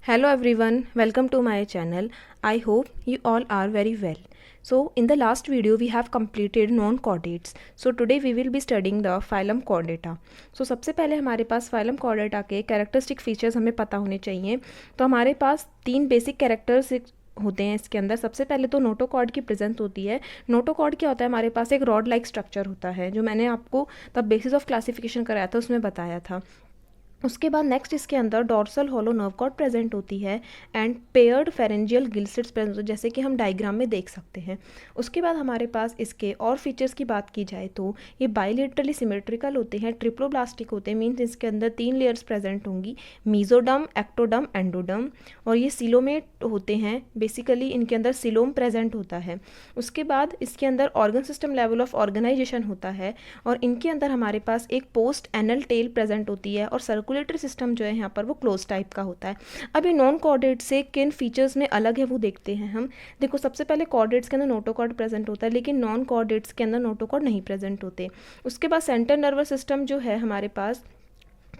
Hello everyone, welcome to my channel. I hope you all are very well. So in the last video we have completed non-chordates. So today we will be studying the phylum Chordata. So सबसे पहले हमारे पास phylum Chordata के characteristic features हमें पता होने चाहिए. तो हमारे पास तीन बेसिक कैरेक्टर्स होते हैं इसके अंदर. सबसे पहले तो नोटोकॉर्ड की प्रेजेंस होती है. नोटोकॉर्ड क्या होता है, हमारे पास एक रॉड लाइक स्ट्रक्चर होता है जो मैंने आपको तब बेसिस ऑफ क्लासिफिकेशन कराया था उसमें बताया था. उसके बाद नेक्स्ट इसके अंदर dorsal hollow nerve cord present होती है and paired pharyngeal gill slits present होते हैं, जैसे कि हम डायग्राम में देख सकते हैं. उसके बाद हमारे पास इसके और फीचर्स की बात की जाए तो ये बाइलेटरली सिमेट्रिकल होते हैं, ट्रिप्लोब्लास्टिक होते हैं, मीन्स इसके अंदर तीन लेयर्स प्रेजेंट होंगी, मीजोडम, एक्टोडम, एंडोडम. और ये सिलोमेट होते हैं, बेसिकली इनके अंदर सिलोम प्रेजेंट होता है. उसके बाद इसके अंदर organ system level of organisation होता है और इनके अंदर हमारे पास एक पोस्ट एनल टेल प्रेजेंट होती है और सर्कुलेटरी सिस्टम जो है यहाँ पर वो क्लोज टाइप का होता है. अब ये नॉन कॉर्डेट से किन फीचर्स में अलग है वो देखते हैं हम. देखो, सबसे पहले कॉर्डेट्स के अंदर नोटोकॉर्ड प्रेजेंट होता है लेकिन नॉन कॉर्डेट्स के अंदर नोटोकॉर्ड नहीं प्रेजेंट होते. उसके बाद सेंट्रल नर्वस सिस्टम जो है हमारे पास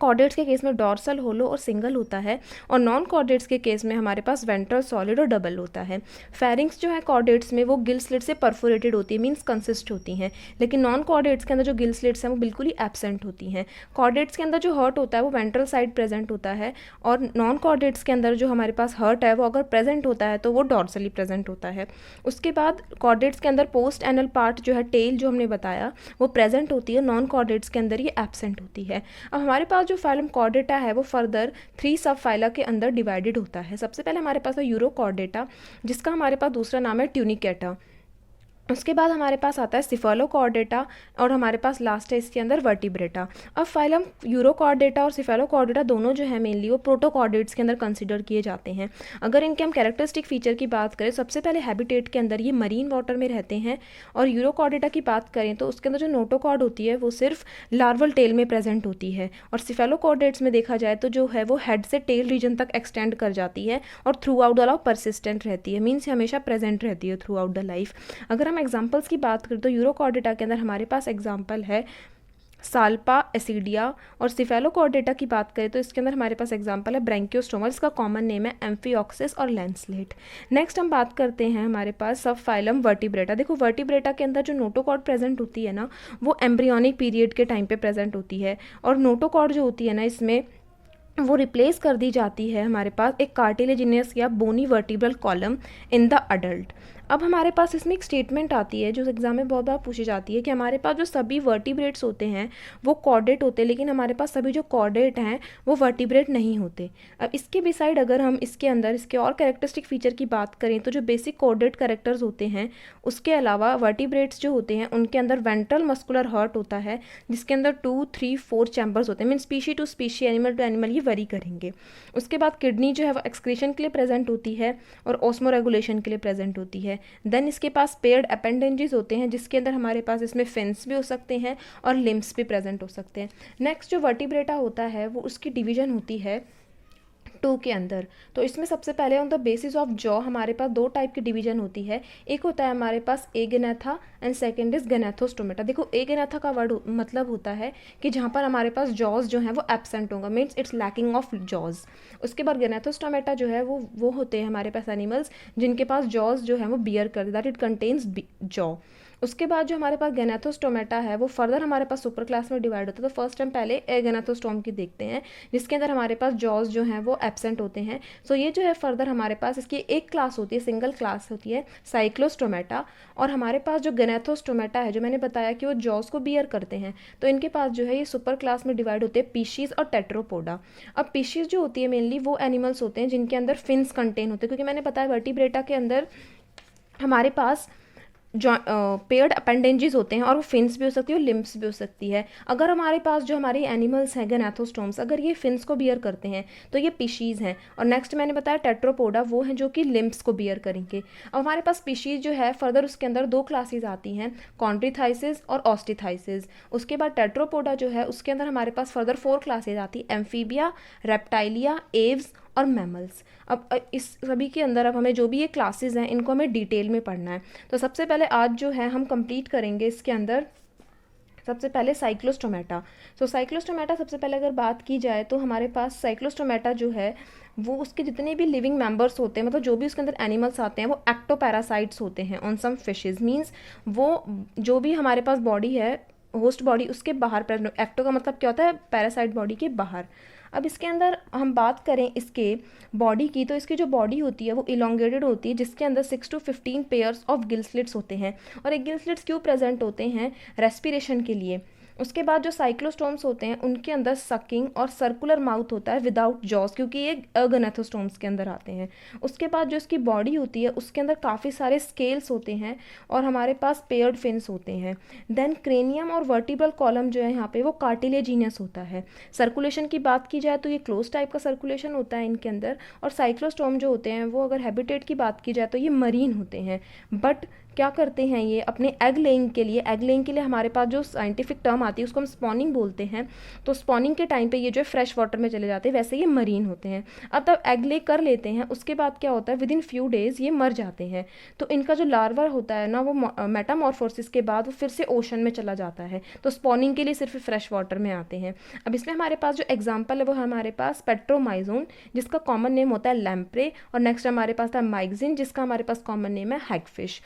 कॉर्डेट्स के केस में डॉर्सल, होलो और सिंगल होता है और नॉन कॉर्डेट्स के केस में हमारे पास वेंट्रल, सॉलिड और डबल होता है. फेरिंग्स जो है कॉर्डेट्स में वो गिल स्लिट से परफोरेटेड होती है, मींस कंसिस्ट होती हैं, लेकिन नॉन कॉर्डेट्स के अंदर जो गिल स्लिट्स हैं वो बिल्कुल ही एब्सेंट होती हैं. कॉर्डेट्स के अंदर जो हर्ट होता है वो वेंट्रल साइड प्रेजेंट होता है और नॉन कॉर्डेट्स के अंदर जो हमारे पास हर्ट है वो अगर प्रेजेंट होता है तो वो डॉर्सली प्रेजेंट होता है. उसके बाद कॉर्डेट्स के अंदर पोस्ट एनल पार्ट जो है टेल जो हमने बताया वो प्रेजेंट होती है, नॉन कॉर्डेट्स के अंदर ये एब्सेंट होती है. अब हमारे पास जो फाइलम कॉर्डेटा है वो फर्दर 3 सब फाइला के अंदर डिवाइडेड होता है. सबसे पहले हमारे पास है यूरोकॉर्डेटा, जिसका हमारे पास दूसरा नाम है ट्यूनिकेटा. उसके बाद हमारे पास आता है सिफेलोकॉर्डेटा और हमारे पास लास्ट है इसके अंदर वर्टिब्रेटा. अब फाइलम यूरोकॉर्डेटा और सिफेलोकॉर्डेटा दोनों जो है मेनली वो प्रोटोकॉर्डेट्स के अंदर कंसिडर किए जाते हैं. अगर इनके हम कैरेक्टरिस्टिक फीचर की बात करें, सबसे पहले हैबिटेट के अंदर ये मरीन वाटर में रहते हैं. और यूरोकॉर्डेटा की बात करें तो उसके अंदर जो नोटोकॉर्ड होती है वो सिर्फ लार्वल टेल में प्रेजेंट होती है और सिफेलोकॉर्डेट्स में देखा जाए तो जो है वो हेड से टेल रीजन तक एक्सटेंड कर जाती है और through out the life persistent रहती है, मीन्स हमेशा प्रेजेंट रहती है थ्रू आउट द लाइफ. अगर हम एग्जांपल्स की बात करें तो यूरोकॉर्डेटा के अंदर हमारे पास एग्जांपल है साल्पा एसिडिया और सिफेलोकॉर्डेटा की बात करें तो इसके अंदर हमारे पास एग्जांपल है ब्रैंकियोस्टोमा, इसका कॉमन नेम है एम्फिऑक्सिस और लैंसलेट. नेक्स्ट हम बात करते हैं हमारे पास सब फाइलम वर्टिब्रेटा. देखो, वर्टिब्रेटा के अंदर जो नोटोकॉर्ड प्रेजेंट होती है ना वो एम्ब्रियोनिक पीरियड के टाइम पे प्रेजेंट होती है और नोटोकॉर्ड जो होती है ना इसमें वो रिप्लेस कर दी जाती है हमारे पास एक कार्टिलेजिनियस या bony vertebral column in the adult. अब हमारे पास इसमें एक स्टेटमेंट आती है जो एग्जाम में बहुत बार पूछी जाती है कि हमारे पास जो सभी वर्टिब्रेट्स होते हैं वो कॉर्डेट होते हैं लेकिन हमारे पास सभी जो कॉर्डेट हैं वो वर्टिब्रेट नहीं होते. अब इसके बिसाइड अगर हम इसके अंदर इसके और कैरेक्टरिस्टिक फीचर की बात करें तो जो बेसिक कॉर्डेट कैरेक्टर्स होते हैं उसके अलावा वर्टिब्रेट्स जो होते हैं उनके अंदर वेंट्रल मस्कुलर हर्ट होता है जिसके अंदर 2, 3, 4 चैम्बर्स होते हैं, mean species to species, animal to animal ये वरी करेंगे. उसके बाद किडनी जो है वो एक्सक्रीशन के लिए प्रेजेंट होती है और ऑस्मो रेगुलेशन के लिए प्रेजेंट होती है. देन इसके पास पेयर्ड अपेंडेंजेस होते हैं जिसके अंदर हमारे पास इसमें फिन्स भी हो सकते हैं और लिम्स भी प्रेजेंट हो सकते हैं. नेक्स्ट जो वर्टिब्रेटा होता है वो उसकी डिवीजन होती है 2 के अंदर. तो इसमें सबसे पहले on the basis of jaw हमारे पास 2 टाइप की डिवीजन होती है. एक होता है हमारे पास एगेनेथा एंड सेकंड इज गैनाथोस्टोमेटा. देखो, एगेनेथा का वर्ड मतलब होता है कि जहाँ पर हमारे पास जॉज जो हैं वो एब्सेंट होगा, means it's lacking of jaws. उसके बाद गैनाथोस्टोमेटा जो है वो होते हैं हमारे पास एनिमल्स जिनके पास जॉज जो है वो बियर कर दैट इट कंटेन्स जॉ. उसके बाद जो हमारे पास गैनाथोस्टोमेटा है वो फर्दर हमारे पास सुपर क्लास में डिवाइड होता है. तो फर्स्ट हम पहले गैनाथोस्टोम की देखते हैं जिसके अंदर हमारे पास जॉज जो हैं वो एब्सेंट होते हैं. सो ये जो है फर्दर हमारे पास इसकी एक क्लास होती है, सिंगल क्लास होती है साइक्लोस्टोमेटा. और हमारे पास जो गैनाथोस्टोमेटा है जो मैंने बताया कि वो जॉज को बियर करते हैं, तो इनके पास जो है ये सुपर क्लास में डिवाइड होते हैं पीशीज और टेट्रोपोडा. अब पीशीज जो होती है मेनली वो एनिमल्स होते हैं जिनके अंदर फिन्स कंटेन होते हैं, क्योंकि मैंने बताया वर्टिब्रेटा के अंदर हमारे पास जो पेयर्ड अपेंडेंजेस होते हैं और वो फिन्स भी हो सकती है और लिम्स भी हो सकती है. अगर हमारे पास जो हमारे एनिमल्स हैं गैनाथोस्टोम्स अगर ये फिन्स को बियर करते हैं तो ये पीशीज़ हैं. और नेक्स्ट मैंने बताया टेट्रोपोडा वो हैं जो कि लिम्स को बियर करेंगे. अब हमारे पास पीशीज़ जो है फर्दर उसके अंदर 2 क्लासेज आती हैं, कॉन्ट्रीथाइसिस और ऑस्टिथाइसिस. उसके बाद टेट्रोपोडा जो है उसके अंदर हमारे पास फर्दर 4 क्लासेज आती है, एम्फीबिया, रेप्टाइलिया, एव्स और मैमल्स. अब इस सभी के अंदर अब हमें जो भी ये क्लासेस हैं इनको हमें डिटेल में पढ़ना है. तो सबसे पहले आज जो है हम कंप्लीट करेंगे इसके अंदर सबसे पहले साइक्लोस्टोमेटा। सो साइक्लोस्टोमेटा सबसे पहले अगर बात की जाए तो हमारे पास साइक्लोस्टोमेटा जो है वो उसके जितने भी लिविंग मेंबर्स होते हैं, मतलब जो भी उसके अंदर एनिमल्स आते हैं वो एक्टोपैरासाइट्स होते हैं ऑन सम फिशेज। मीन्स वो जो भी हमारे पास बॉडी है, होस्ट बॉडी, उसके बाहर प्रेजेंट। एक्टो का मतलब क्या होता है? पैरासाइट बॉडी के बाहर। अब इसके अंदर हम बात करें इसके बॉडी की, तो इसकी जो बॉडी होती है वो इलोंगेटेड होती है, जिसके अंदर 6 to 15 pairs of gill slits होते हैं। और एक गिल स्लिट्स क्यों प्रेजेंट होते हैं? रेस्पिरेशन के लिए। उसके बाद जो साइक्लोस्टोम्स होते हैं उनके अंदर सकिंग और सर्कुलर माउथ होता है विदाउट जॉस, क्योंकि ये अगनेथोस्टोम्स के अंदर आते हैं। उसके बाद जो इसकी बॉडी होती है उसके अंदर काफ़ी सारे स्केल्स होते हैं और हमारे पास पेयर्ड फिन्स होते हैं। देन क्रेनियम और वर्टिब्रल कॉलम जो है यहाँ पे वो कार्टिलेजिनियस होता है। सर्कुलेशन की बात की जाए तो ये क्लोज टाइप का सर्कुलेशन होता है इनके अंदर। और साइक्लोस्टोम जो होते हैं वो अगर हैबिटेट की बात की जाए तो ये मरीन होते हैं। बट क्या करते हैं ये अपने एग लेइंग के लिए, एग लेइंग के लिए हमारे पास जो साइंटिफिक टर्म आती है उसको हम स्पॉनिंग बोलते हैं। तो स्पॉनिंग के टाइम पे ये जो फ्रेश वाटर में चले जाते हैं, वैसे ये मरीन होते हैं। अब तब एग ले कर लेते हैं, उसके बाद क्या होता है, विद इन फ्यू डेज ये मर जाते हैं। तो इनका जो लार्वा होता है ना, वो मेटामॉर्फोसिस के बाद वो फिर से ओशन में चला जाता है। तो स्पॉनिंग के लिए सिर्फ फ्रेश वाटर में आते हैं। अब इसमें हमारे पास जो एग्जाम्पल है वो हमारे पास पेट्रोमाइजोन, जिसका कॉमन नेम होता है लैम्प्रे। और नेक्स्ट हमारे पास था माइग्जिन, जिसका हमारे पास कॉमन नेम है हैगफिश।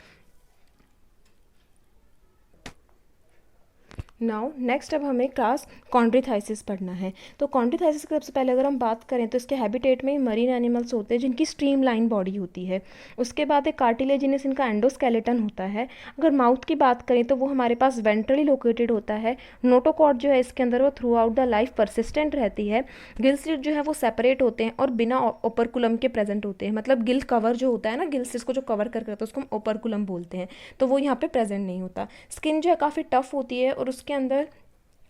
नाउ नेक्स्ट अब हमें क्लास कॉन्ड्रिथाइसिस पढ़ना है। तो कॉन्ड्रिथाइसिस की सबसे पहले अगर हम बात करें तो इसके हैबिटेट में मरीन एनिमल्स होते हैं जिनकी स्ट्रीम लाइन बॉडी होती है। उसके बाद एक कार्टिलेजिनस इनका एंडोस्केलेटन होता है। अगर माउथ की बात करें तो वो हमारे पास वेंट्रली लोकेटेड होता है। नोटोकॉर्ड जो है इसके अंदर वो through out the life persistent रहती है। गिल स्लिट जो है वो सेपरेट होते हैं और बिना ओपरकुलम के प्रेजेंट होते हैं। मतलब गिल कवर जो होता है ना, गिल स्लिट्स को जो कवर करके रखता है उसको हम ओपरकुलम बोलते हैं। तो वो यहाँ पे प्रेजेंट नहीं होता। स्किन जो है काफ़ी टफ होती है और उसके अंदर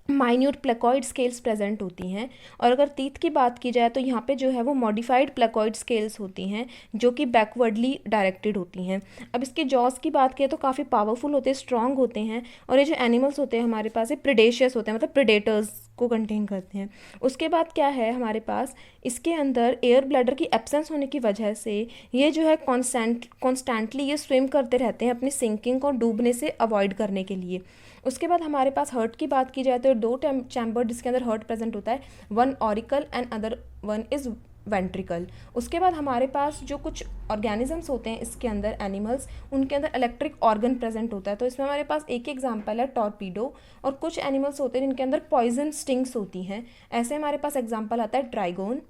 माइन्यूट प्लेकॉइड स्केल्स प्रेजेंट होती हैं। और अगर टीथ की बात की जाए तो यहाँ पे जो है वो मॉडिफाइड प्लेकॉइड स्केल्स होती हैं जो कि बैकवर्डली डायरेक्टेड होती हैं। अब इसके जॉस की बात करें तो काफ़ी पावरफुल होते हैं, स्ट्रॉन्ग होते हैं। और ये जो एनिमल्स होते हैं हमारे पास ये प्रिडेशियस होते हैं, मतलब प्रिडेटर्स को कंटेन करते हैं। उसके बाद क्या है हमारे पास, इसके अंदर एयर ब्लैडर की एब्सेंस होने की वजह से ये जो है कॉन्स्टेंटली ये स्विम करते रहते हैं अपनी सिंकिंग और डूबने से अवॉइड करने के लिए। उसके बाद हमारे पास हर्ट की बात की जाए तो 2 चैम्बर जिसके अंदर हर्ट प्रेजेंट होता है, one auricle and other one is ventricle. उसके बाद हमारे पास जो कुछ ऑर्गेनिजम्स होते हैं इसके अंदर एनिमल्स, उनके अंदर इलेक्ट्रिक ऑर्गन प्रेजेंट होता है। तो इसमें हमारे पास एक एग्जांपल है टॉर्पीडो। और कुछ एनिमल्स होते हैं जिनके अंदर पॉइजन स्टिंग्स होती हैं। ऐसे हमारे पास एग्जांपल आता है ट्राइगोन।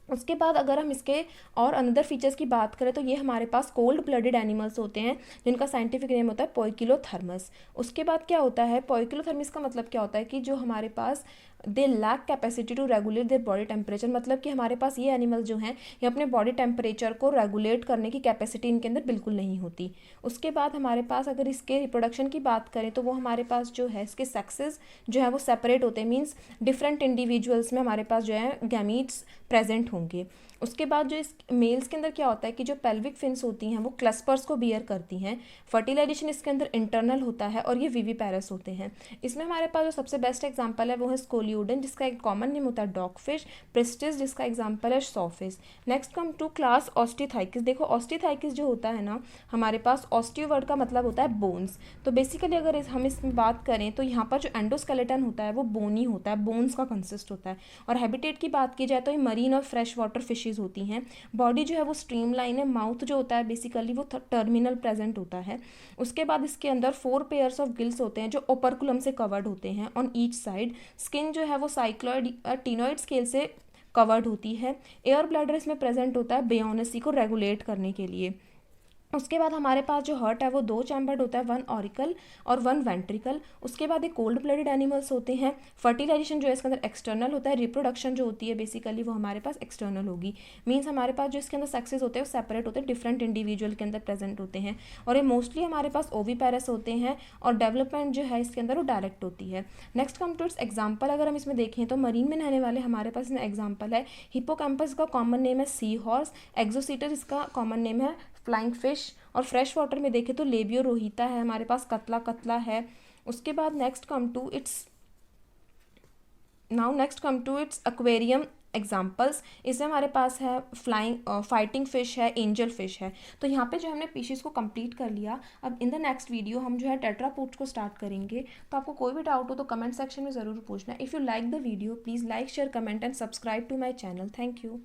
उसके बाद अगर हम इसके और अनदर फीचर्स की बात करें तो ये हमारे पास कोल्ड ब्लडेड एनिमल्स होते हैं जिनका साइंटिफिक नेम होता है पोइकिलोथर्मस। उसके बाद क्या होता है, पोइकिलोथर्मस का मतलब क्या होता है कि जो हमारे पास they lack capacity to regulate their body temperature, मतलब कि हमारे पास ये एनिमल्स जो हैं ये अपने बॉडी टेम्परेचर को रेगुलेट करने की कैपेसिटी इनके अंदर बिल्कुल नहीं होती। उसके बाद हमारे पास अगर इसके रिप्रोडक्शन की बात करें तो वो हमारे पास जो है इसके सेक्सेस जो है वो सेपरेट होते हैं। मीन्स डिफरेंट इंडिविजुअल्स में हमारे पास जो है गैमीट्स प्रेजेंट होंगे। उसके बाद जो इस मेल्स के अंदर क्या होता है कि जो पेल्विक फिन्स होती हैं वो क्लस्पर्स को बियर करती हैं। फर्टिलाइजेशन इसके अंदर इंटरनल होता है और ये विविपेरस होते हैं। इसमें हमारे पास जो सबसे बेस्ट एग्जांपल है वो है स्कोलियोडन, जिसका एक कॉमन नेम होता है डॉगफिश। प्रिस्टिस, जिसका एग्जांपल है sawfish. Next come to class Osteichthyes. देखो ऑस्टिथाइकिस जो होता है ना, हमारे पास ऑस्टियो वर्ड का मतलब होता है बोन्स। तो बेसिकली अगर हम इसमें बात करें तो यहाँ पर जो एंडोस्केलेटन होता है वो बोनी होता है, बोन्स का कंसिस्ट होता है। और हैबिटेट की बात की जाए तो ये मरीन और फ्रेश वाटर फिशेज होती हैं। बॉडी जो है वो स्ट्रीमलाइन है। माउथ जो होता है बेसिकली वो टर्मिनल प्रेजेंट होता है। उसके बाद इसके अंदर 4 पेयर्स ऑफ गिल्स होते हैं जो ओपरकुलम से कवर्ड होते हैं ऑन ईच साइड। स्किन जो है वो साइक्लॉइड टीनोइड स्केल से कवर्ड होती है। एयर ब्लैडर इसमें प्रेजेंट होता है बेयोनेसी को रेगुलेट करने के लिए। उसके बाद हमारे पास जो हर्ट है वो 2 चैम्बर्ड होता है, वन ऑरिकल और वन वेंट्रिकल। उसके बाद एक कोल्ड ब्लडेड एनिमल्स होते हैं। फर्टिलाइजेशन जो है इसके अंदर एक्सटर्नल होता है। रिप्रोडक्शन जो होती है बेसिकली वो हमारे पास एक्सटर्नल होगी। मीन्स हमारे पास जो इसके अंदर सेक्सेस होते हैं वो सेपरेट होते हैं, डिफरेंट इंडिविजुअल के अंदर प्रेजेंट होते हैं। और ये मोस्टली हमारे पास ओवीपेरस होते हैं और डेवलपमेंट जो है इसके अंदर वो डायरेक्ट होती है। Next come to its example अगर हम इसमें देखें तो मरीन में रहने वाले हमारे पास इसमें एग्जाम्पल है हिप्पोकैम्पस का कॉमन नेम है सी हॉर्स। एक्जोसीटर इसका कॉमन नेम है फ्लाइंग फिश। और फ्रेश वाटर में देखें तो लेबियो रोहिता है हमारे पास, कतला कतला है। उसके बाद next come to its aquarium examples. इसमें हमारे पास है फाइटिंग फिश है, एंजल फिश है। तो यहाँ पे जो हमने पीसीस को कंप्लीट कर लिया। अब इन द नेक्स्ट वीडियो हम जो है टेट्रापोड्स को स्टार्ट करेंगे। तो आपको कोई भी डाउट हो तो कमेंट सेक्शन में ज़रूर पूछना। If you like the video please like share comment and subscribe to my channel. Thank you.